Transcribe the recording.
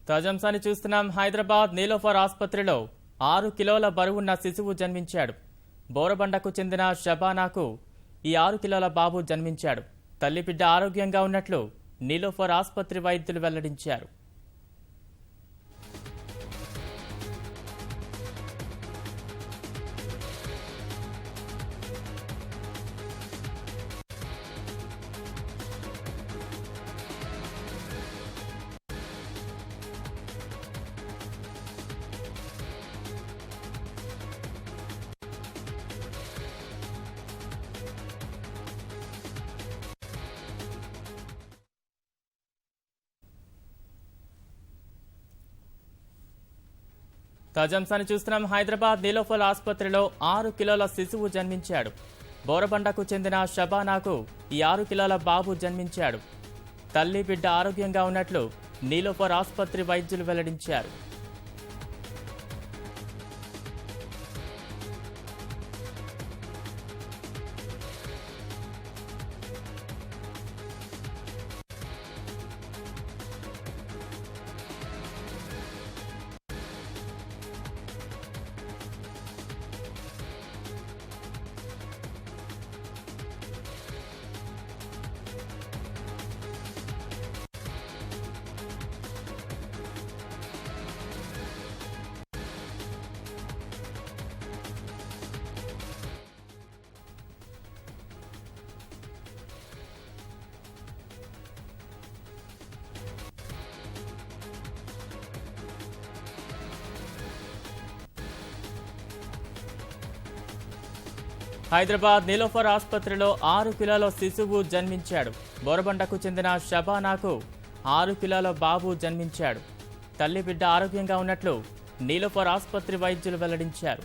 తాజాంశాన్ని చూస్తున్నాం. హైదరాబాద్ నీలోఫర్ ఆసుపత్రిలో 6 కిలోల బరువున్న శిశువు జన్మించాడు. బోరబండకు చెందిన షబానాకు ఈ 6 కిలోల బాబు జన్మించాడు. తల్లి బిడ్డ ఆరోగ్యంగా ఉన్నట్లు నీలోఫర్ ఆసుపత్రి వైద్యులు వెల్లడించారు. తాజాంశాన్ని చూస్తున్నాం. హైదరాబాద్ నీలోఫర్ ఆసుపత్రిలో 6 కిలోల శిశువు జన్మించాడు. బోరబండకు చెందిన షబానాకు ఈ 6 కిలోల బాబు జన్మించాడు. తల్లి బిడ్డ ఆరోగ్యంగా ఉన్నట్లు నీలోఫర్ ఆసుపత్రి వైద్యులు వెల్లడించారు. హైదరాబాద్ నీలోఫర్ ఆసుపత్రిలో 6 కిలోల శిశువు జన్మించాడు. బోరబండకు చెందిన షబానాకు 6 కిలోల బాబు జన్మించాడు. తల్లి బిడ్డ ఆరోగ్యంగా ఉన్నట్లు నీలోఫర్ ఆసుపత్రి వైద్యులు వెల్లడించారు.